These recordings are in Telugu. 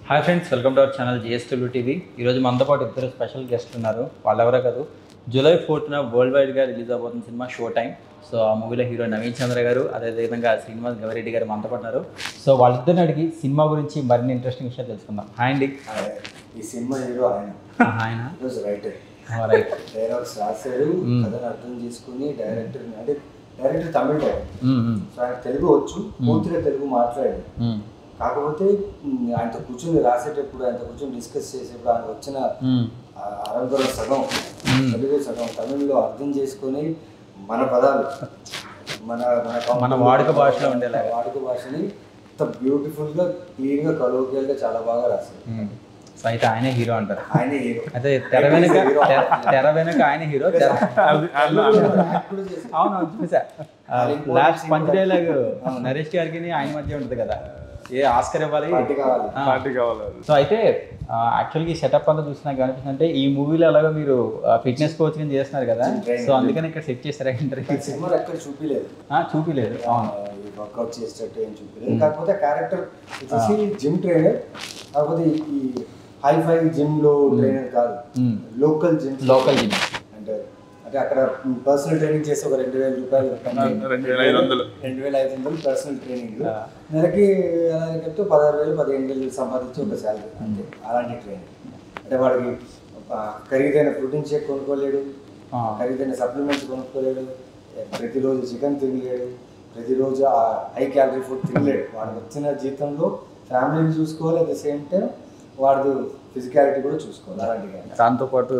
Hi friends, welcome to our channel GSW TV. ఈరోజు మనతో పాటు ఇద్దరు స్పెషల్ గెస్ట్లు ఉన్నారు. వాళ్ళెవరో కాదు, జూలై 4th వరల్డ్ వైడ్గా రిలీజ్ అవబోతున్న సినిమా షో టైం. సో ఆ మూవీలో హీరో నవీన్ చంద్ర గారు, అదేవిధంగా శ్రీనివాస్ గవిరెడ్డి గారు మనతో పాటు ఉన్నారు. సో వాళ్ళిద్దరిని అడిగి సినిమా గురించి మరిన్ని ఇంట్రెస్టింగ్ విషయాలు తెలుసుకుందాం. హాయ్ అండి. ఈ సినిమా హీరో ఆయన రైటర్ డైలాగ్స్ రాశాడు, కథను అర్థం చేసుకుని డైరెక్టర్ అంటే డైరెక్టర్ తమిళ సో ఆయన తెలుగు వచ్చు, పూర్తిగా తెలుగు మాట్లాడాడు. కాకపోతే ఆయనతో కూర్చొని రాసేటప్పుడు, ఆయనతో కూర్చొని డిస్కస్ చేసేప్పుడు ఆయన వచ్చిన అరంగుల సగం తెలుగు సగం తమిళ్లో అర్థం చేసుకొని మన పదాలు మన వాడుక భాషలో ఉండేలా వాడుక భాషని అంత బ్యూటిఫుల్గా క్లీన్గా కలోకియల్గా చాలా బాగా రాశారు. సో అయితే ఆయనే హీరో అంటారు. ఆయనే హీరో. అయితే తెర వెనుక ఆయన హీరో. అవును, చూసా లాస్ట్ పంచ్ డైలాగ్ నరేష్ గారికి ఆయన మధ్య ఉంటుంది కదా, ఏ ఆస్కర్ ఇవ్వాలి, పార్టీ కావాలి. సో అయితే యాక్చువల్గా ఈ సెటప్ అంతా చూసినాక అనిపిస్తుంది అంటే ఈ మూవీలో అలాగా మీరు ఫిట్నెస్ కోచింగ్ చేస్తున్నారు కదా, సో అందుకని ఇక్కడ సెట్ చేస్తారా? సినిమాలో ఎక్కడ చూపిలేదు. అవును, వర్కౌట్ చేసేటట్టు ఏం చూపిలేదు. కాకపోతే క్యారెక్టర్ వచ్చేసి జిమ్ ట్రైనర్, కాకపోతే ఈ హైఫై జిమ్ లో ట్రైనర్ కాదు, లోకల్ జిమ్ అంటే అక్కడ పర్సనల్ ట్రైనింగ్ చేసి ఒక 2,000 రూపాయలు 2,500 పర్సనల్ ట్రైనింగ్ నెలకి ఎలా చెప్తే 16,000 15,000 సంపాదించి ఒక శాలరీ అంతే. అలాంటి ట్రైనింగ్ అంటే వాడికి ఖరీదైన ప్రోటీన్ షేక్ కొనుక్కోలేడు, ఖరీదైన సప్లిమెంట్స్ కొనుక్కోలేడు, ప్రతిరోజు చికెన్ తినలేడు, ప్రతిరోజు ఆ హై క్యాలరీ ఫుడ్ తినలేడు. వాడికి వచ్చిన జీతంలో ఫ్యామిలీని చూసుకోవాలి, అట్ ద సేమ్ టైం వాడు ఫిజికాలిటీ కూడా చూసుకోవాలి. అలాంటిగా దాంతోపాటు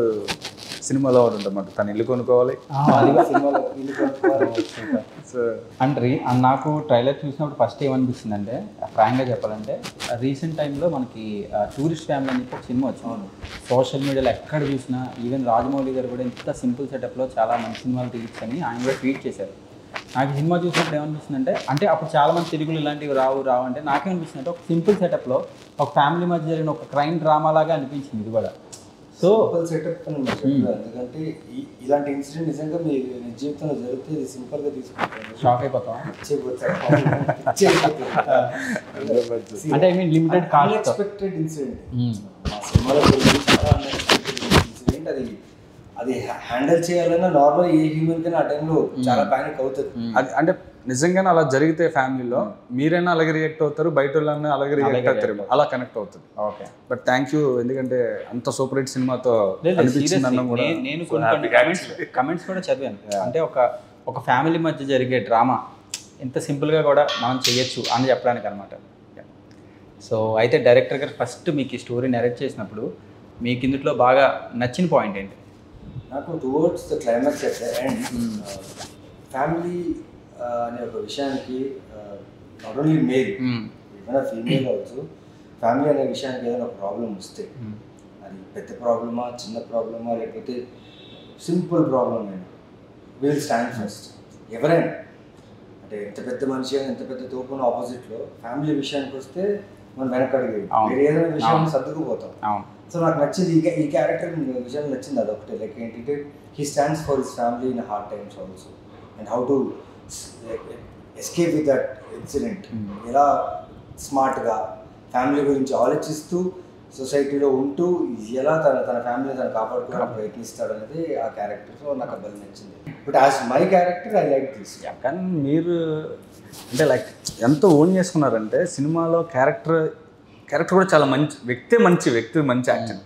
సినిమాలో ఒకటి ఉంటుంది, తను ఇల్లు కొనుక్కోవాలి, సినిమాలో ఇల్లు కొనుక్కోవాలి. అంటే నాకు ట్రైలర్ చూసినప్పుడు ఫస్ట్ ఏమనిపిస్తుంది అంటే, ఫ్రాంక్గా చెప్పాలంటే రీసెంట్ టైంలో మనకి టూరిస్ట్ ఫ్యామిలీ అని చెప్పి ఒక సినిమా వచ్చింది. సోషల్ మీడియాలో ఎక్కడ చూసినా, ఈవెన్ రాజమౌళి గారు కూడా ఇంత సింపుల్ సెటప్లో చాలా మంచి సినిమాలు తీయచ్చని ఆయన కూడా ట్వీట్ చేశారు. నాకు సినిమా చూసినప్పుడు ఏమనిపిస్తుంది అంటే అప్పుడు చాలామంది తెలుగులు ఇలాంటివి రావు అంటే నాకేమనిపిస్తుంది అంటే ఒక సింపుల్ సెటప్లో ఒక ఫ్యామిలీ మధ్య జరిగిన ఒక క్రైమ్ డ్రామా లాగా అనిపించింది ఇది కూడా. సో సెటప్ ఎందుకంటే ఇలాంటి ఇన్సిడెంట్ నిజంగా మీ జీవితంలో జరిగితే ఇది సింపుల్గా తీసుకుంటాను, షాక్ అయిపోతాం. అంటే I mean limited cost unexpected incident. మా సినిమాలో చాలా అన్ఎక్స్పెక్టెడ్ ఇన్సిడెంట్. అది హ్యాండిల్ చేయాలన్నా నార్మల్ ఏ హ్యూమన్ కైనా ఆ టైంలో చాలా ప్యానిక్ అవుతుంది. అది అంటే నిజంగానే అలా జరిగితే ఫ్యామిలీలో మీరైనా అలాగే రియాక్ట్ అవుతారు, బయట వాళ్ళని అలాగే రియాక్ట్ అవుతారు, అలా కనెక్ట్ అవుతుంది. ఓకే, బట్ థ్యాంక్ యూ, ఎందుకంటే అంత సూపర్ హిట్ సినిమాతో అనిపించింది అన్న కూడా. నేను కొన్ని కమెంట్స్ కూడా చదివాను. అంటే ఒక ఫ్యామిలీ మధ్య జరిగే డ్రామా ఎంత సింపుల్గా కూడా మనం చేయొచ్చు అని చెప్పడానికి అనమాట. సో అయితే డైరెక్టర్ గారు ఫస్ట్ మీకు ఈ స్టోరీ నెరేట్ చేసినప్పుడు మీకు ఇందులో బాగా నచ్చిన పాయింట్ ఏంటి? నాకు towards the climax at the end family అనే ఒక విషయానికి నాట్ ఓన్లీ మేల్ ఏమైనా ఫీమేల్ అవచ్చు, ఫ్యామిలీ అనే విషయానికి ఏదైనా ప్రాబ్లం వస్తే అది పెద్ద ప్రాబ్లమా, చిన్న ప్రాబ్లమా, లేకపోతే సింపుల్ ప్రాబ్లం అయినా విల్ స్టాండ్ ఫస్ట్. ఎవరైనా అంటే ఎంత పెద్ద మనిషి ఎంత పెద్ద తోపున ఆపోజిట్లో ఫ్యామిలీ విషయానికి వస్తే మనం వెనకడిగి వేరే ఏదైనా విషయాన్ని సర్దుకుపోతాం. సో నాకు నచ్చింది ఈ క్యారెక్టర్ విషయం నచ్చింది అదొకటే. లైక్ ఏంటంటే he stands for his family in hard times also and how to escape with that incident. ఎలా స్మార్ట్గా ఫ్యామిలీ గురించి ఆలోచిస్తూ సొసైటీలో ఉంటూ ఎలా తన ఫ్యామిలీని తను కాపాడుకోవడానికి ప్రయత్నిస్తాడు అనేది ఆ క్యారెక్టర్. సో నాకు అబ్బాయి నచ్చింది. But as my character I like this. కానీ మీరు అంటే లైక్ ఎంత ఓన్ చేసుకున్నారంటే సినిమాలో క్యారెక్టర్ కూడా చాలా మంచి వ్యక్తి మంచి యాక్షన్.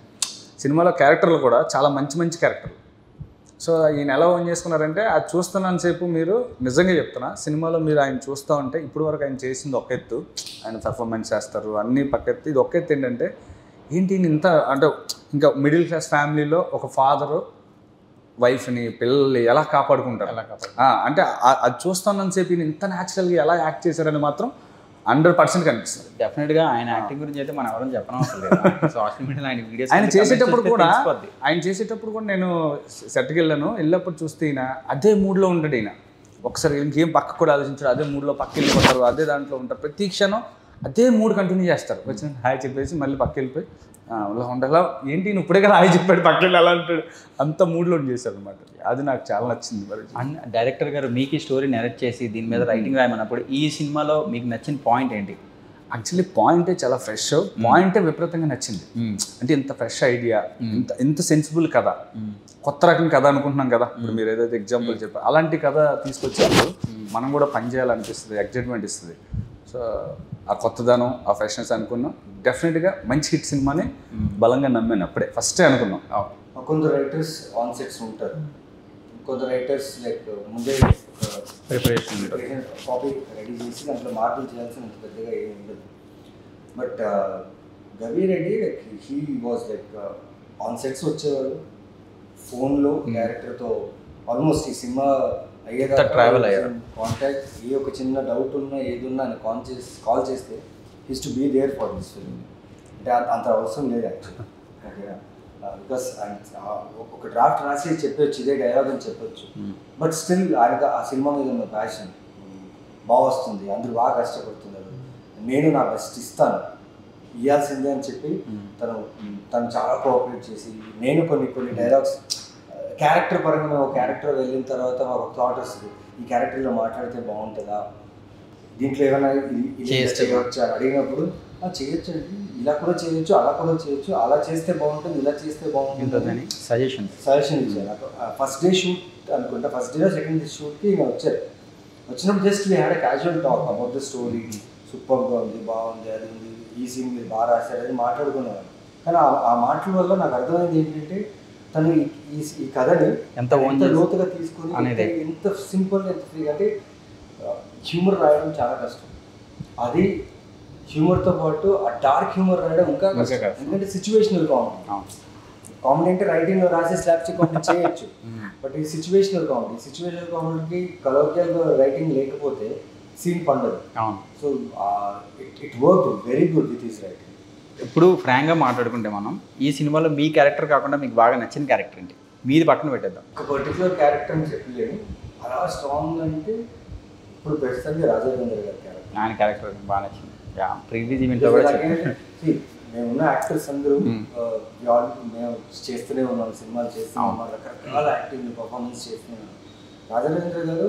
సినిమాలో క్యారెక్టర్లు కూడా చాలా మంచి క్యారెక్టర్లు. సో ఈయన ఎలా ఓన్ చేసుకున్నారంటే అది చూస్తున్నంత సేపు మీరు నిజంగా చెప్తున్నా, సినిమాలో మీరు ఆయన చూస్తూ ఉంటే ఇప్పుడు వరకు ఆయన చేసింది ఒక ఎత్తు, ఆయన పర్ఫార్మెన్స్ చేస్తారు అన్నీ పక్క ఎత్తు. ఇది ఒక ఎత్తు ఏంటంటే ఏంటి ఇంత అంటే ఇంకా మిడిల్ క్లాస్ ఫ్యామిలీలో ఒక ఫాదరు వైఫ్ని పిల్లల్ని ఎలా కాపాడుకుంటారు, అంటే అది చూస్తున్నంత సేపు ఈయన ఇంత న్యాచురల్గా ఎలా యాక్ట్ చేశారని మాత్రం 100% కనిపిస్తుంది. డెఫినెట్గా ఆయన యాక్టింగ్ గురించి అయితే మనం ఎవరైనా చెప్పనవసరం లేదు. సోషల్ మీడియాలో ఆయన వీడియోస్ ఆయన చేసేటప్పుడు కూడా నేను సెట్కి వెళ్ళినప్పుడు చూస్తే ఈయన అదే మూడ్లో ఉంటాడు. ఈయన ఒకసారి ఇంకేం పక్క కూడా ఆలోచించాడు, అదే మూడ్లో పక్క వెళ్ళిపోతారు, అదే దాంట్లో ఉంటారు. ప్రతి క్షణం అదే మూడ్ కంటిన్యూ చేస్తారు. వచ్చిన హాయ్ చెప్పేసి మళ్ళీ పక్క వెళ్ళిపోయి ఉండాలా ఏంటి నువ్వు ఇప్పుడే కదా హాయ్ చెప్పాడు పక్క వెళ్ళి అలా అంటాడు, అంత మూడ్లో చేశాడు అనమాట. అది నాకు చాలా నచ్చింది. మరి డైరెక్టర్ గారు మీకు ఈ స్టోరీ నెరేట్ చేసి దీని మీద రైటింగ్ రాయమన్నప్పుడు ఈ సినిమాలో మీకు నచ్చిన పాయింట్ ఏంటి? యాక్చువల్లీ పాయింటే చాలా ఫ్రెష్, పాయింటే విపరీతంగా నచ్చింది. అంటే ఇంత ఫ్రెష్ ఐడియా, ఇంత సెన్సిబుల్ కథ, కొత్త రకం కథ అనుకుంటున్నాం కదా ఇప్పుడు మీరు ఏదైతే ఎగ్జాంపుల్ చెప్పారు, అలాంటి కథ తీసుకొచ్చినప్పుడు మనం కూడా పని చేయాలనిపిస్తుంది, ఎగ్జైట్మెంట్ ఇస్తుంది. సో ఆ కొత్తదనం, ఆ ఫ్రెష్నెస్ అనుకున్నాం. డెఫినెట్గా మంచి హిట్ సినిమాని బలంగా నమ్మాను అప్పుడే, ఫస్టే అనుకున్నాం. కొందరు రైటర్స్ ఆన్ సెట్స్ ఉంటారు, కొందరు రైటర్స్ లైక్ ముందే ప్రిపరేషన్ కాపీ రెడీ చేసి దాంట్లో మార్పులు చేయాల్సిన పెద్దగా ఏమి ఉండదు. But Gavi Reddy like he was like on sets వచ్చేవాడు, ఫోన్లో క్యారెక్టర్తో ఆల్మోస్ట్ ఈ సినిమా అయ్యేదా ట్రావెల్ అయ్యారు. కాంటాక్ట్, ఏ ఒక చిన్న డౌట్ ఉన్నా ఏదున్నా అని కాల్ చేస్తే his to be there for this film. అంటే అంత అవసరం లేదు యాక్చువల్లీ. ఓకేనా, బికాస్ ఒక డ్రాఫ్ట్ రాసి చెప్పొచ్చు, ఇదే డైలాగ్ అని చెప్పొచ్చు. బట్ స్టిల్ ఆయనకు ఆ సినిమా మీద ఉన్న ప్యాషన్ బాగా వస్తుంది, అందరూ బాగా కష్టపడుతున్నారు, నేను నా బెస్ట్ ఇస్తాను, ఇవ్వాల్సిందే అని చెప్పి తను చాలా కోఆపరేట్ చేసి, నేను కొన్ని డైలాగ్స్ క్యారెక్టర్ పరంగా మేము ఒక క్యారెక్టర్ వెళ్ళిన తర్వాత మాకు ఒక థాట్ వస్తుంది, ఈ క్యారెక్టర్లో మాట్లాడితే బాగుంటుందా, దీంట్లో ఏమైనా చేయవచ్చా అని అడిగినప్పుడు చేయొచ్చు అండి, ఇలా కూడా చేయొచ్చు, అలా కూడా చేయొచ్చు, అలా చేస్తే బాగుంటుంది, ఇలా చేస్తే బాగుంటుంది సజెషన్ ఇచ్చారు నాకు. ఫస్ట్ డే షూట్ అనుకుంటా, ఫస్ట్ డే సెకండ్ డే షూట్కి ఇంకా వచ్చారు. వచ్చినప్పుడు just we had a casual talk about the story, సూపర్గా ఉంది, బాగుంది, అది ఉంది, ఈ సీన్ మీరు బాగా రాశారు అని మాట్లాడుకునేవారు. కానీ ఆ మాటల వల్ల నాకు అర్థమైంది ఏంటంటే తను ఈ కథని ఎంత లోతుగా తీసుకుని ఎంత సింపుల్, ఎంత ఫ్రీగా, అంటే హ్యూమర్ రాయడం చాలా కష్టం. అది హ్యూమర్తో పాటు ఆ డార్క్ హ్యూమర్ రాయడం ఇంకా కష్టం, ఎందుకంటే సిచ్యువేషనల్ కామెడీ అంటే రైటింగ్లో రాసే స్లాప్స్టిక్ కామెడీ చేయొచ్చు, బట్ ఈ సిచ్యువేషనల్ కామెడీకి కలోకియల్గా రైటింగ్ లేకపోతే సీన్ పండదు. So it work very good with his writing. ఇప్పుడు ఫ్రాంక్గా మాట్లాడుకుంటే మనం ఈ సినిమాలో మీ క్యారెక్టర్ కాకుండా మీకు బాగా నచ్చిన క్యారెక్టర్ ఏంటి? మీది పక్కన పెట్టేద్దాం. ఒక పర్టికులర్ క్యారెక్టర్ అని చెప్పలేను, అలా స్ట్రాంగ్ అంటే ఇప్పుడు ప్రస్తుతానికి రాజేంద్ర గారి క్యారెక్టర్. ఆయన క్యారెక్టర్ బాగా నచ్చింది. ప్రీవియస్ ఈవెంట్లో కూడా మేమున్న యాక్టర్స్ అందరూ మేము చేస్తూనే ఉన్నాం, సినిమాలు చేస్తున్నాం, రకరకాల యాక్టింగ్ పర్ఫార్మెన్స్ చేస్తున్నాం. రాజేంద్ర గారు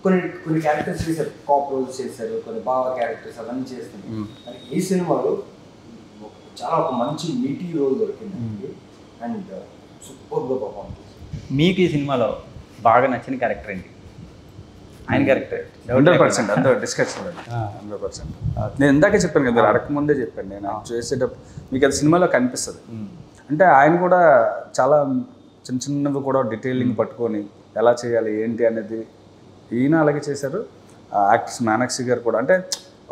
కొన్ని క్యారెక్టర్స్ చేశారు, కాప్ రోల్స్ చేశారు, కొన్ని బాగా క్యారెక్టర్స్ అవన్నీ చేస్తున్నారు. కానీ ఈ సినిమాలో చాలా ఒక మంచి మీటీ రోల్ దొరికింది అండ్ సూపర్గా పర్ఫార్మ్ చేశారు. మీకు ఈ సినిమాలో బాగా నచ్చిన క్యారెక్టర్ ఏంటి? ఆయన క్యారెక్టర్ 100% అందరూ డిస్కస్ చేయండి. 100% నేను ఇందాకే చెప్పాను కదా, అడగకముందే చెప్పాను, నేను చేసేటప్పుడు మీకు అది సినిమాలో కనిపిస్తుంది. అంటే ఆయన కూడా చాలా చిన్నవి కూడా డీటెయిలింగ్ పట్టుకొని ఎలా చేయాలి ఏంటి అనేది ఈయన అలాగే చేశారు. యాక్టర్స్ మీనాక్షి గారు కూడా అంటే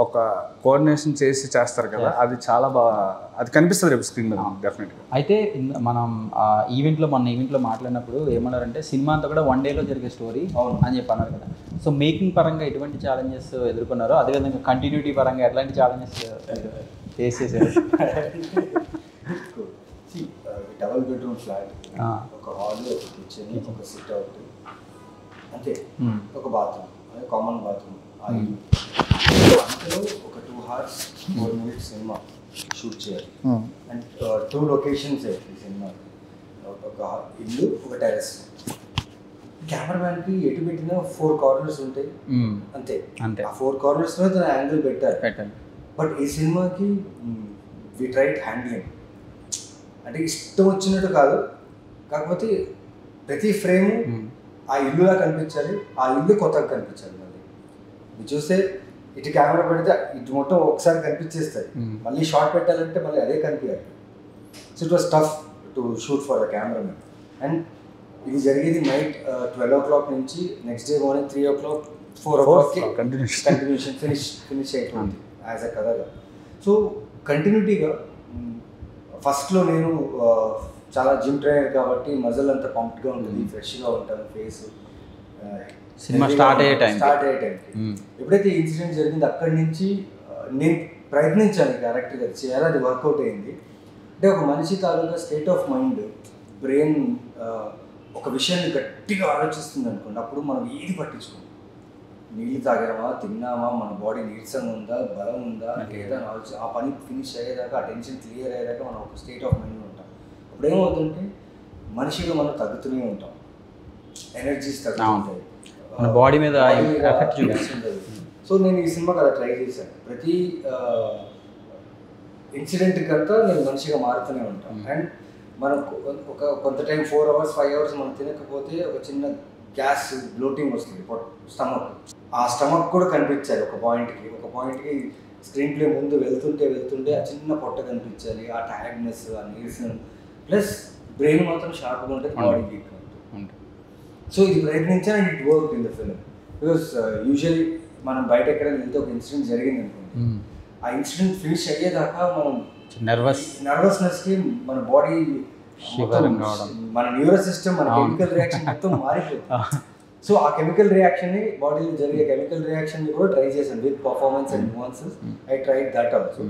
ఒక కోఆర్డినేషన్ చేస్తారు కదా, అది చాలా బాగా అది కనిపిస్తుంది రేపు స్క్రీన్ మీద డెఫినెట్గా. అయితే మనం మన ఈవెంట్లో మాట్లాడినప్పుడు ఏమన్నారంటే సినిమా అంతా కూడా 1 డేలో జరిగే స్టోరీ అని చెప్పి అన్నారు కదా. సో మేకింగ్ పరంగా ఎటువంటి ఛాలెంజెస్ ఎదుర్కొన్నారో, అదేవిధంగా కంటిన్యూటీ పరంగా ఎట్లాంటి ఛాలెంజెస్ ఫేస్ చేశారు? డబుల్ బెడ్రూమ్ ఫ్లాట్, ఒక హాల్, ఒక కిచెన్, ఒక సిట్ అవుట్, అంతే, ఒక బాత్రూమ్, కామన్ బాత్రూమ్. అందులో ఒక 2 hours 4 minutes సినిమా షూట్ చేయాలి. అండ్ 2 locations ఈ సినిమా, ఒక ఇల్లు, ఒక టెరెస్. కెమెరామ్యాన్కి ఎటు పెట్టినా 4 corners ఉంటాయి, అంతే. ఆ 4 cornersలో తన యాంగిల్ పెట్టాలి. బట్ ఈ సినిమాకి వి ట్రైడ్ హ్యాండ్లింగ్, అంటే ఇష్టం వచ్చినట్టు కాదు, కాకపోతే ప్రతి ఫ్రేము ఆ ఇల్లులా కనిపించాలి, ఆ ఇల్లు కొత్తగా కనిపించాలి. మళ్ళీ మీరు చూస్తే ఇటు కెమెరా పెడితే ఇటు మొత్తం ఒకసారి కనిపించేస్తాయి, మళ్ళీ షార్ట్ పెట్టాలంటే మళ్ళీ అదే కనిపించాలి. So it was tough to shoot for the cameraman. And ఇది జరిగేది నైట్ 12 o'clock నుంచి next day morning 3 o'clock 4 o'clock continuation finish అయిపోయింది యాజ్ అ కథగా. సో కంటిన్యూటీగా ఫస్ట్లో నేను చాలా జిమ్ ట్రైనర్ కాబట్టి మజల్ అంతా పంప్డ్గా ఉంటుంది, ఫ్రెష్గా ఉంటాను, ఫేస్ సినిమా స్టార్ట్ అయ్యే టైంకి ఎప్పుడైతే ఇన్సిడెంట్ జరిగింది అక్కడి నుంచి నేను ప్రయత్నించాను క్యారెక్టర్ అది చేయాలి, అది వర్కౌట్ అయింది. అంటే ఒక మనిషి తాలూకా స్టేట్ ఆఫ్ మైండ్, బ్రెయిన్ ఒక విషయాన్ని గట్టిగా ఆలోచిస్తుంది అనుకోండి, అప్పుడు మనం ఏది పట్టించుకోం, నీళ్ళు తాగామా, తిన్నామా, మన బాడీ నీరసంగా ఉందా, బలం ఉందా లేదా ఆలోచన, ఆ పని ఫినిష్ అయ్యేదాకా, ఆ టెన్షన్ క్లియర్ అయ్యేదాకా మనం ఒక స్టేట్ ఆఫ్ మైండ్లో ఉంటాం. అప్పుడు ఏమవుతుందంటే మనిషిగా మనం తగ్గుతూనే ఉంటాం, ఎనర్జీస్ తగ్గుతూ ఉంటాయి, మన బాడీ మీద ఎఫెక్ట్ చూపిస్తుంది. సో నేను ఈ సినిమాకి అలా ట్రై చేశాను. ప్రతి ఇన్సిడెంట్కి అంతా నేను మనిషిగా మారుతూనే ఉంటాను. అండ్ మనకు ఒక కొంత టైం 4 hours 5 hours మనం తినకపోతే ఒక చిన్న గ్యాస్ బ్లోటింగ్ వస్తుంది స్టమక్. ఆ స్టమక్ కూడా కనిపించాలి ఒక పాయింట్కి స్క్రీన్ ప్లే ముందు వెళ్తుంటే ఆ చిన్న పొట్ట కనిపించాలి, ఆ టైర్డ్నెస్, ఆ నీరసం, ప్లస్ బ్రెయిన్ మాత్రం షార్ప్గా ఉంటుంది, బాడీ వీక్గా ఉంటుంది. సో ఇది ప్రయత్నించాను, it work in the film. Because usually మనం బయట ఎక్కడైనా వెళ్తే ఒక ఇన్సిడెంట్ జరిగింది అనుకోండి, ఆ ఇన్సిడెంట్ ఫినిష్ అయ్యేదాకా మనం నర్వస్నెస్కి మన బాడీ, మన న్యూరో సిస్టమ్, మన కెమికల్ రియాక్షన్ మొత్తం మారిపోతుంది. సో ఆ కెమికల్ రియాక్షన్ని, బాడీలో జరిగే కెమికల్ రియాక్షన్ని కూడా ట్రై చేశాను with performance and nuances. I tried that also.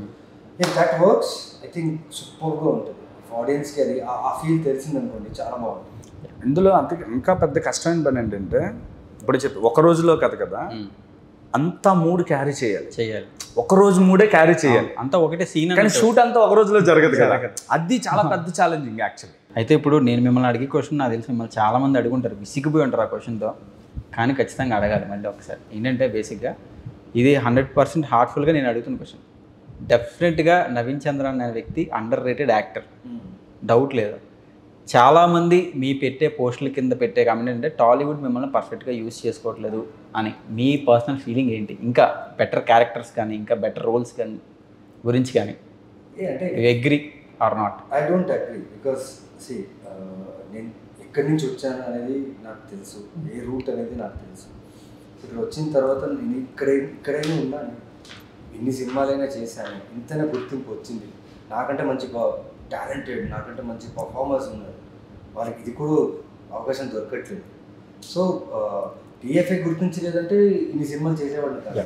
If that works I think సూపర్గా ఉంటుంది. ఆడియన్స్కి అది ఆ ఫీల్ తెలిసిందనుకోండి, చాలా బాగుంటుంది. ఇందులో ఇంకా పెద్ద కష్టమైన పని ఏంటంటే, ఇప్పుడు చెప్పి ఒక రోజులో కదా అంతా మూడు క్యారీ చేయాలి. ఒక రోజు మూడే క్యారీ చేయాలి, అంతా ఒకటే సీన్. కానీ షూట్ అంతా ఒక రోజులో జరగదు కదా, అది చాలా పెద్ద ఛాలెంజింగ్ యాక్చువల్లీ. అయితే ఇప్పుడు నేను మిమ్మల్ని అడిగే క్వశ్చన్ నాకు తెలిసి మిమ్మల్ని చాలామంది అడుగుంటారు, విసిగిపోయి ఉంటారు ఆ క్వశ్చన్తో, కానీ ఖచ్చితంగా అడగాలి మళ్ళీ ఒకసారి. ఏంటంటే బేసిక్గా ఇది 100% హార్ట్ఫుల్గా నేను అడుగుతున్న క్వశ్చన్. డెఫినెట్గా నవీన్ చంద్ర అనే వ్యక్తి అండర్ రేటెడ్ యాక్టర్, డౌట్ లేదు. చాలామంది మీ పెట్టే పోస్టుల కింద పెట్టే కామెంట్ అంటే టాలీవుడ్ మిమ్మల్ని పర్ఫెక్ట్గా యూజ్ చేసుకోవట్లేదు అని. మీ పర్సనల్ ఫీలింగ్ ఏంటి? ఇంకా బెటర్ క్యారెక్టర్స్ కానీ, ఇంకా బెటర్ రోల్స్ కానీ గురించి కానీ, అంటే agree or not? I don't agree. Because నేను ఎక్కడి నుంచి వచ్చాను అనేది నాకు తెలుసు, ఏ రూట్ అనేది నాకు తెలుసు. ఇక్కడ వచ్చిన తర్వాత నేను ఇక్కడైనా ఉన్నాను, ఎన్ని సినిమాలైనా చేశాను, ఇంతనే గుర్తింపు వచ్చింది. నాకంటే మంచి టాలెంటెడ్, నాకంటే మంచి పర్ఫార్మర్స్ ఉన్నారు, వాళ్ళకి ఇది కూడా అవకాశం దొరకట్లేదు. సో టీఎఫ్ఐ గుర్తించలేదంటే ఇన్ని సినిమాలు చేసేవాళ్ళు కాదు.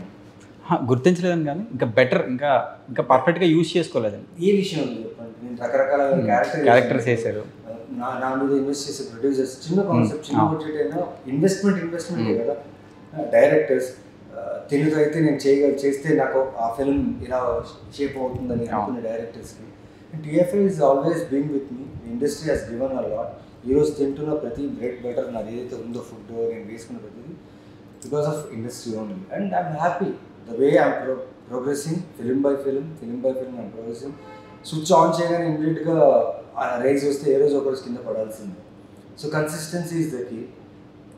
గుర్తించలేదని కానీ ఇంకా బెటర్, ఇంకా పర్ఫెక్ట్గా యూజ్ చేసుకోలేదండి. ఏ విషయం ఉంది చెప్పండి? నేను రకరకాల క్యారెక్టర్స్ చేశారు, నా మీద ఇన్వెస్ట్ చేసే ప్రొడ్యూసర్స్, చిన్న కాన్సెప్ట్, చిన్న బడ్జెట్ అయినా ఇన్వెస్ట్మెంట్ కదా. డైరెక్టర్స్ తెలుగు అయితే నేను చేస్తే నాకు ఆ ఫిల్మ్ ఇలా షేప్ అవుతుందని అనుకున్న డైరెక్టర్స్కి. TFI is always being with me. Industry has given a lot. ఈరోజు తింటున్న ప్రతి బ్రెడ్ బటర్, నాది ఏదైతే ఉందో ఫుడ్, నేను వేసుకున్న ప్రతిదీ because of industry only. And I'm happy the way I'm progressing, film by film I'm progressing. Switch on చేయగానే ఇమ్మీడియట్గా రైజ్ వస్తే ఏ రోజు ఒకరోజు కింద పడాల్సిందే. So consistency is the key.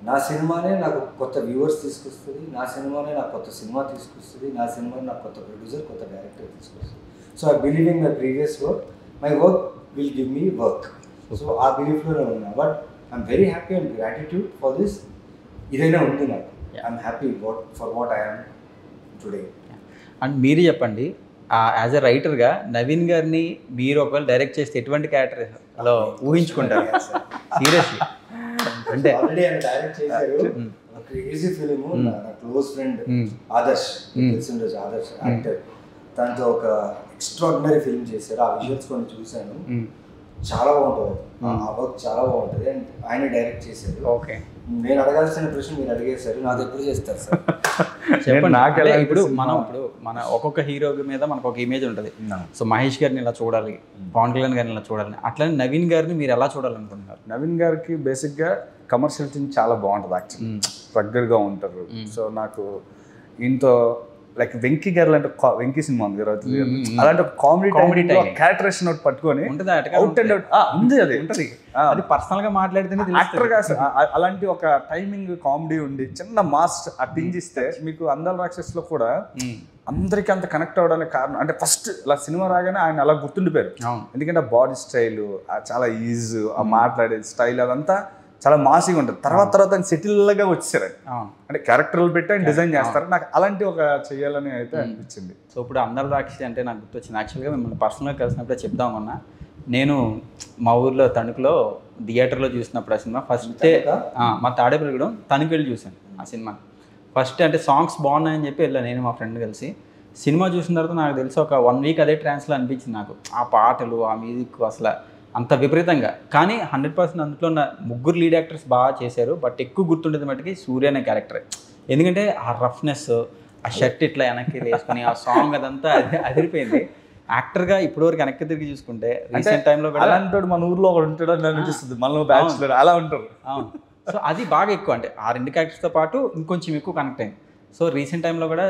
నా సినిమానే నాకు కొత్త వ్యూవర్స్ తీసుకొస్తుంది, నా సినిమానే నాకు కొత్త సినిమా తీసుకొస్తుంది, నా సినిమానే నాకు కొత్త ప్రొడ్యూసర్, కొత్త డైరెక్టర్ తీసుకొస్తుంది. So I believe in my previous work, my work will give me work. So ఆ బిలీఫ్లోనే ఉన్నా. But I'm very happy and gratitude for this. ఇదైనా ఉంది నాకు. I'm happy for what I'm today. And మీరు చెప్పండి, యాజ్ ఎ రైటర్గా నవీన్ గారిని మీరు ఒకవేళ డైరెక్ట్ చేస్తే ఎటువంటి క్యారెక్టర్లో ఊహించుకుంటారు? సీరియస్లీ అంటే ఆల్రెడీ ఆయన డైరెక్ట్ చేశారు క్రేజీ ఫిలిం. నా క్లోజ్ ఫ్రెండ్ ఆదర్శ్, తెలిసిండొచ్చు, ఆదర్శ్ యాక్టర్, దాంతో ఒక ఎక్స్ట్రాడినరీ ఫిల్మ్ చేశారు. ఆ విజువల్స్ కొన్ని చూశాను, చాలా బాగుంటుంది, ఆ వర్క్ చాలా బాగుంటుంది. అండ్ ఆయన డైరెక్ట్ చేశారు. ఓకే, నేను అడగాల్సిన ప్రశ్న మీరు అడిగేశారు, నాది ఎప్పుడు చేస్తారు సార్? చెప్పండి. ఇప్పుడు మన ఒక్కొక్క హీరో మీద మనకు ఒక ఇమేజ్ ఉంటుంది. సో మహేష్ గారిని ఇలా చూడాలి, పవన్ కళ్యాణ్ గారిని ఇలా చూడాలి, అట్లనే నవీన్ గారిని మీరు ఎలా చూడాలనుకుంటున్నారు? నవీన్ గారికి బేసిక్గా కమర్షియల్ థింగ్ చాలా బాగుంటుంది, యాక్చువల్లీ రగ్గర్గా ఉంటారు. సో నాకు ఈయనతో లైక్ వెంకీ గారు లాంటి వెంకీ సినిమా ఉంది కదా, అలాంటి ఒక కామెడీ క్యారెక్టరేషన్ ఒకటి పట్టుకొని అవుట్ అండ్ అవుట్ ఉంది, అది ఉంటుంది. అది పర్సనల్గా మాట్లాడితేనే యాక్టర్గా అలాంటి ఒక టైమింగ్ కామెడీ ఉండి చిన్న మాస్ అట్టించిస్తే మీకు అందాల రాక్షస్లో కూడా అందరికీ అంత కనెక్ట్ అవ్వడానికి కారణం అంటే ఫస్ట్ ఇలా సినిమా రాగానే ఆయన అలా గుర్తుండిపోయారు. ఎందుకంటే ఆ బాడీ స్టైల్, చాలా ఈజీ, ఆ మాట్లాడే స్టైల్ అదంతా చాలా మాసిగా ఉంటుంది. తర్వాత ఆయన సెటిల్గా వచ్చేసారు, అంటే క్యారెక్టర్లు పెట్టి ఆయన డిజైన్ చేస్తారు. నాకు అలాంటి ఒక చెయ్యాలని అయితే అనిపించింది. సో ఇప్పుడు అందరి రాక్షసి అంటే నాకు గుర్తొచ్చింది. యాక్చువల్గా మిమ్మల్ని పర్సనల్గా కలిసినప్పుడే చెప్దామన్నా, నేను మా ఊర్లో తణుకులో థియేటర్లో చూసినప్పుడు ఆ సినిమా ఫస్టే మా తాడేపల్లిగూడెం తణుకు వెళ్ళి చూశాను ఆ సినిమా. ఫస్ట్ అంటే సాంగ్స్ బాగున్నాయని చెప్పి వెళ్ళాను నేను మా ఫ్రెండ్ కలిసి. సినిమా చూసిన తర్వాత నాకు తెలిసి ఒక 1 వీక్ అదే ట్రాన్స్లో అనిపించింది నాకు. ఆ పాటలు, ఆ మ్యూజిక్ అసలు అంత విపరీతంగా. కానీ 100% అందులో ఉన్న 3 లీడ్ యాక్టర్స్ బాగా చేశారు. బట్ ఎక్కువ గుర్తుండేది మటుకి సూర్య అనే క్యారెక్టర్. ఎందుకంటే ఆ రఫ్నెస్, ఆ షర్ట్ ఇట్లా వెనక్కి వేసుకుని ఆ సాంగ్ అదంతా అదిరిపోయింది. యాక్టర్గా ఇప్పటివరకు వెనక్కి తిరిగి చూసుకుంటే రీసెంట్ టైంలో కూడా అలాంటి మన ఊర్లో ఒకటి ఉంటాడు అని అనిపిస్తుంది, మనలో బ్యాచులర్ అలా ఉంటారు. అవును. సో అది బాగా ఎక్కువ, అంటే ఆ 2 క్యారెక్టర్స్తో పాటు ఇంకొంచెం ఎక్కువ కనెక్ట్ అయింది. సో రీసెంట్ టైంలో కూడా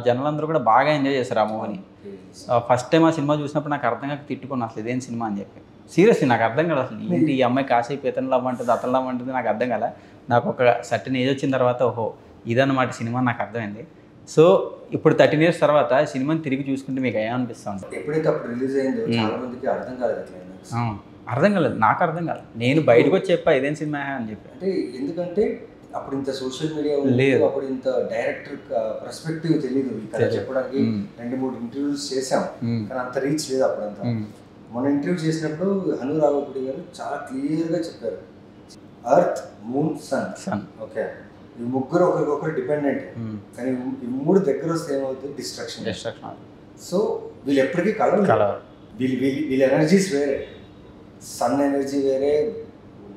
జనాలందరూ కూడా బాగా ఎంజాయ్ చేశారు ఆ మూవీని. ఫస్ట్ టైం ఆ సినిమా చూసినప్పుడు నాకు అర్థం కాక తిట్టుకున్నాను అసలు ఇదేం సినిమా అని చెప్పి. సీరియస్లీ నాకు అర్థం కాదు అసలు ఏంటి ఈ అమ్మాయి కాసేపు ఇతను లవ్వంటుంది అతను లవ్వంటుంది నాకు అర్థం కాలే. నాకు ఒక సర్టన్ ఏజ్ వచ్చిన తర్వాత ఓహో ఇదన్నమాట సినిమా నాకు అర్థమైంది. సో ఇప్పుడు 13 years తర్వాత సినిమాని తిరిగి చూసుకుంటే మీకు ఏమనిపిస్తూ ఉంటుంది? ఎప్పుడైతే అప్పుడు రిలీజ్ అయిందో చాలా మందికి అర్థం కాలేదు క్లైమాక్స్. అర్థం కాలేదు, నాకు అర్థం కాలేదు. నేను బయటకు వచ్చి చెప్పా ఇదేం సినిమా అని చెప్పి. అంటే ఎందుకంటే అప్పుడు ఇంత సోషల్ మీడియా లేదు, అప్పుడు ఇంత డైరెక్టర్ పర్స్పెక్టివ్ తెలియదు ఇక్కడ చెప్పడానికి. 2-3 ఇంటర్వ్యూస్ చేసాం కానీ అంత రీచ్ లేదు అప్పుడంతా. మొన్న ఇంటర్వ్యూ చేసినప్పుడు హను రాఘవపూడి గారు చాలా క్లియర్గా చెప్పారు, అర్త్ మూన్ సన్ ఓకే ఈ ముగ్గురు ఒకరికొకరు డిపెండెంట్, కానీ ఈ 3 దగ్గర వస్తే ఏమవుతుంది డిస్ట్రక్షన్. సో వీళ్ళు ఎప్పటికీ కలవరు. వీళ్ళ ఎనర్జీస్ వేరే, సన్ ఎనర్జీ వేరే,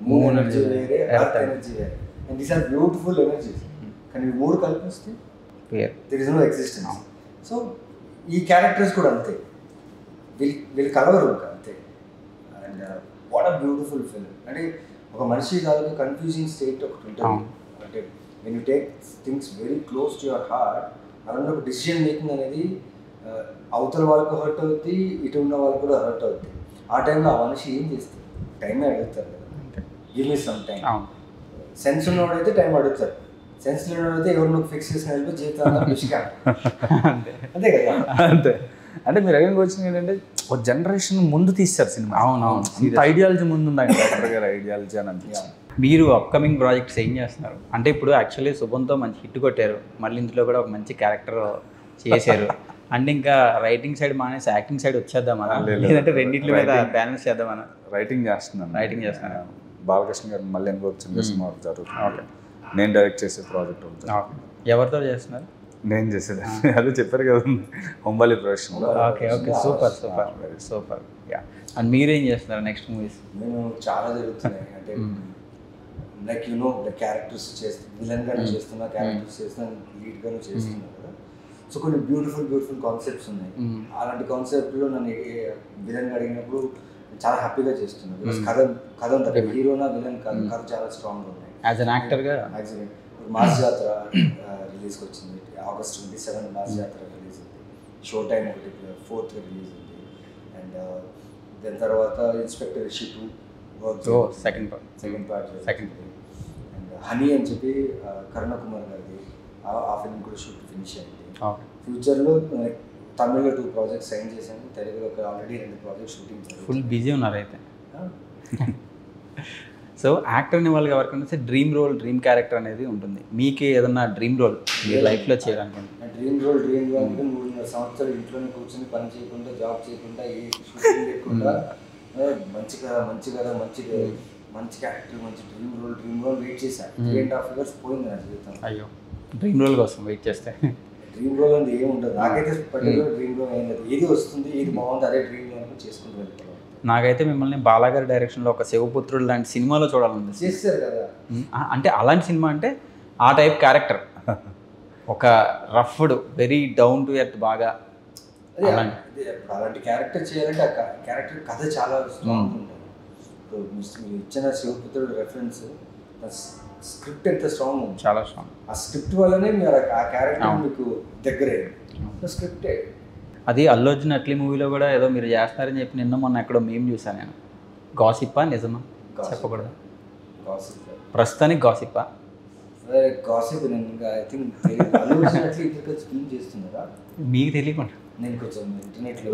మూన్ ఎనర్జీ వేరే, ఎర్త్ ఎనర్జీ వేరే, and these are beautiful energies. కానీ ఈ 3 కలిపి వస్తే there is no existence. So ఈ క్యారెక్టర్స్ కూడా అంతే, వీళ్ళు కలవరు ఇంకా అంతే. And what a beautiful film. అంటే ఒక మనిషి కాదు కన్ఫ్యూజింగ్ స్టేట్ ఒకటి ఉంటుంది. అంటే when you take things very close to your heart, అలాంటి డిసిజన్ మేకింగ్ అనేది అవతల వాళ్ళకు హర్ట్ అవుతుంది, ఇటు ఉన్న వాళ్ళకు కూడా హర్ట్ అవుతుంది. ఆ టైంలో ఆ మనిషి ఏం చేస్తుంది? టైమే అడుగుతారు కదా, give me some time. Sense ఉన్నవాడైతే టైం అడుగుతారు, సెన్స్ లేనివాడైతే ఎవరినో ఫిక్స్ చేసిన వెళ్ళిపోయి జీవితాంతా పిచ్చిగా అంతే కదా. అంతే. అంటే మీరు అడిగిన క్వశ్చన్ ఏంటంటే ఒక జనరేషన్ ముందు తీస్తారు సినిమా. అవునవును, ఐడియాలజీ ముందు ఉంది డైరెక్టర్ గారు ఐడియాలజీ అని అనిపించింది. మీరు అప్కమింగ్ ప్రాజెక్ట్స్ ఏం చేస్తున్నారు? అంటే ఇప్పుడు యాక్చువల్లీ శుభంతో మంచి హిట్ కొట్టారు, మళ్ళీ ఇందులో కూడా ఒక మంచి క్యారెక్టర్ చేశారు. అంటే ఇంకా రైటింగ్ సైడ్ మానేసి యాక్టింగ్ సైడ్ వచ్చేద్దామా, లేదంటే రెండింటి మీద బ్యాలెన్స్ చేద్దామా? రైటింగ్ చేస్తున్నాను. బాలకృష్ణ గారు మళ్ళీ ఇంకొక చిన్న సినిమా జరుగుతుంది, నేను డైరెక్ట్ చేసే ప్రాజెక్ట్ ఉంటుంది. ఎవరితో చేస్తున్నారు? నేను చేసేది అదే చెప్పారు కదా, హొంబాలి ప్రొడక్షన్లో. Okay super. యా. అండ్ మీరేం చేస్తున్నారు నెక్స్ట్ మూవీస్? నేను చాలా జరుగుతున్నాయి. అంటే లైక్ యు నో క్యారెక్టర్స్ చేస్తున్నా, విలన్గానే చేస్తున్నా, క్యారెక్టర్స్ చేస్తున్నా, లీడ్గానే చేస్తున్నా కదా. సో కొన్ని బ్యూటిఫుల్ కాన్సెప్ట్స్ ఉన్నాయి. అలాంటి కాన్సెప్ట్లో నన్ను విలన్గా అడిగినప్పుడు చాలా హ్యాపీగా చేస్తున్నాను. బికాస్ కథ ఉంటుంది, హీరోనా విలన్ కాదు, కథ చాలా స్ట్రాంగ్గా ఉన్నాయి. యాజ్ అన్ యాక్టర్గా మాస్ జాతర రిలీజ్కి వచ్చింది, August 27 మాస్ జాతర రిలీజ్ ఉంది. షో టైం ఒకటి 4th రిలీజ్ ఉంది. అండ్ దాని తర్వాత inspector Rishi 2 second part. And honey అని చెప్పి కరుణ కుమార్ గారిది, ఆ ఫిల్మ్ కూడా షూట్ ఫినిష్ అయింది. ఫ్యూచర్లో తమిళ్లో 2 ప్రాజెక్ట్స్ సైన్ చేశాను, తెలుగులో already 2 projects shooting. Full busy ఉన్నారు అయితే. సో యాక్టర్ని వాళ్ళకి ఎవరికైనా డ్రీమ్ రోల్, డ్రీమ్ క్యారెక్టర్ అనేది ఉంటుంది. మీకు ఏదన్నా డ్రీమ్ రోల్ మీ లైఫ్లో చేయాలనుకుంటున్నాను? డ్రీమ్ రోల్ అంటే 3.5 సంవత్సరాలు ఇంట్లోనే కూర్చొని పని చేయకుండా, జాబ్ చేయకుండా, ఏ షూటింగ్ లేకుండా మంచి క్యారెక్టర్, మంచి డ్రీమ్ రోల్ వెయిట్ చేశాను. 3.5 years పోయింది నా జీవితం. అయ్యో, డ్రీమ్ రోల్ కోసం వెయిట్ చేస్తే డ్రీమ్ రోల్ అనేది ఏమి ఉండదు. నాకైతే పర్టికులర్ డ్రీమ్ రోల్ ఏం లేదు. ఏది వస్తుంది, ఏది బాగుంది, అదే డ్రీమ్ రోల్ అని చేసుకుంటూ వెళ్ళిపోవాలి. నాకైతే మిమ్మల్ని బాలాగారి డైరెక్షన్లో ఒక శివపుత్రుడు లాంటి సినిమాలో చూడాలని చేస్తారు కదా. అంటే అలాంటి సినిమా అంటే ఆ టైప్ క్యారెక్టర్, ఒక రఫ్డ్ వెరీ డౌన్ టు ఎర్త్ బాగా అలాంటి క్యారెక్టర్ చేయాలంటే ఆ క్యారెక్టర్ కథ చాలా స్ట్రాంగ్ ఉంటుంది. ఇప్పుడు మీరు ఇచ్చిన శివపుత్రుడు రెఫరెన్స్, స్క్రిప్ట్ ఎంత స్ట్రాంగ్ ఉంది, చాలా స్ట్రాంగ్. ఆ స్క్రిప్ట్ వల్లనే మీరు ఆ క్యారెక్టర్ మీకు దగ్గరే. స్క్రిప్టే అది అల్లు అర్జున్ అట్లీ మూవీలో కూడా ఏదో మీరు చేస్తున్నారని చెప్పి నిన్న మొన్న ఎక్కడో మేము చూసాను నేను. గాసిప్పా నిజమా చెప్పకూడదు? ప్రస్తుతానికి గాసిప్పా. గాసిప్ నేను ఐ థింక్ అల్లు అర్జున్ అట్లీ ఇద్దరు ఫిల్మ్ చేస్తున్నారా మీకు తెలియకుండా? నేను కొంచెం ఇంటర్నెట్లో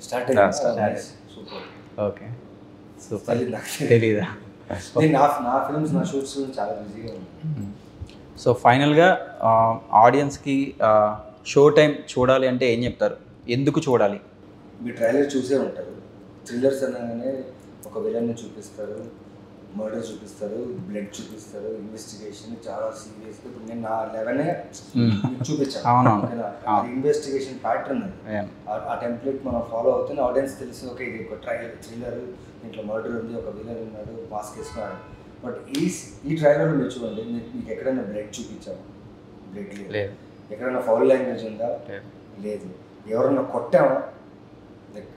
స్టార్ట్ అయ్యింది. సూపర్. Okay super. తెలీదా? నా ఫిల్మ్స్, నా షూట్స్ చాలా బిజీగా ఉంది. సో ఫైనల్గా ఆడియన్స్కి షో టైం చూడాలి అంటే ఏం చెప్తారు? ఎందుకు చూడాలి? మీ ట్రైలర్ చూసే ఉంటారు. థ్రిల్లర్స్ అనగానే ఒక విలన్ని చూపిస్తారు, మర్డర్ చూపిస్తారు, బ్లడ్ చూపిస్తారు, ఇన్వెస్టిగేషన్ చాలా సీరియస్గా. ఇప్పుడు నేను నా 11 చూపించాను. అవునవును, ఇన్వెస్టిగేషన్ ప్యాటర్న్ అది. ఆ టెంప్లెట్ మనం ఫాలో అవుతుంది. ఆడియన్స్ తెలిసి ఓకే ఇది ఒక థ్రిల్లర్, దీంట్లో మర్డర్ ఉంది, ఒక విలన్ ఉన్నాడు, మాస్క్ వేసుకున్నాడు. బట్ ఈ ట్రైలర్లో మీరు చూడండి, మీకు ఎక్కడైనా బ్లడ్ చూపించాము? బ్లడ్ లేదు. ఎక్కడైనా ఫౌల్ లాంగ్వేజ్ ఉందా? లేదు. ఎవరన్నా కొట్టామా? లైక్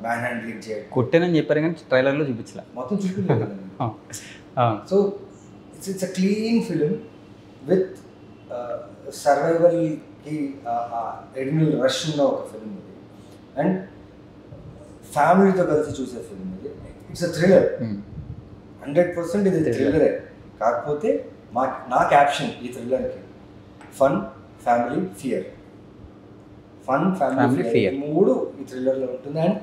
మ్యాన్ హ్యాండ్లింగ్ చేయడం. కొట్టానని చెప్పారు కానీ ట్రైలర్లో చూపించలే, మొత్తం చూపించలేదు. So it's a clean film with సర్వైవల్కి ఎడినల్ రష్ ఉన్న ఒక ఫిల్మ్ ఇది. అండ్ ఫ్యామిలీతో కలిసి చూసే ఫిల్మ్ ఇది. ఇట్స్ అ థ్రిల్లర్, 100% ఇది థ్రిల్లరే. కాకపోతే నా క్యాప్షన్ ఈ థ్రిల్లర్కి fun, family, fear. Fun, family, fear మూడు ఈ థ్రిల్లర్లో ఉంటుంది. And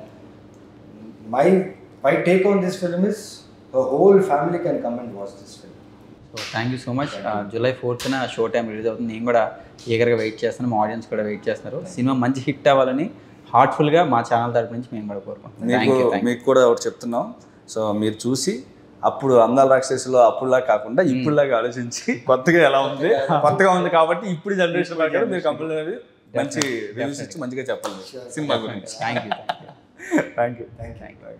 my take on this film is the whole family can come and watch this film. So thank you so much. July 4th show time release అవుతుంది. నేను కూడా ఈగర్గా వెయిట్ చేస్తాను, మా ఆడియన్స్ కూడా వెయిట్ చేస్తున్నారు. సినిమా మంచి హిట్ అవ్వాలని హార్ట్ఫుల్గా మా ఛానల్ తరపు నుంచి మేము కూడా కోరుకుంటున్నాం. మీకు కూడా ఒకటి చెప్తున్నాం. సో మీరు చూసి అప్పుడు అందాల రాక్షసులో అప్పుడులా కాకుండా ఇప్పుడులాగా ఆలోచించి కొత్తగా ఎలా ఉంది, కొత్తగా ఉంది కాబట్టి ఇప్పుడు జనరేషన్ లాగా మీరు కంపల్సరీ మంచి రివ్యూస్ ఇచ్చి మంచిగా చెప్పాలి సినిమా గురించి. Thank you. Thank you.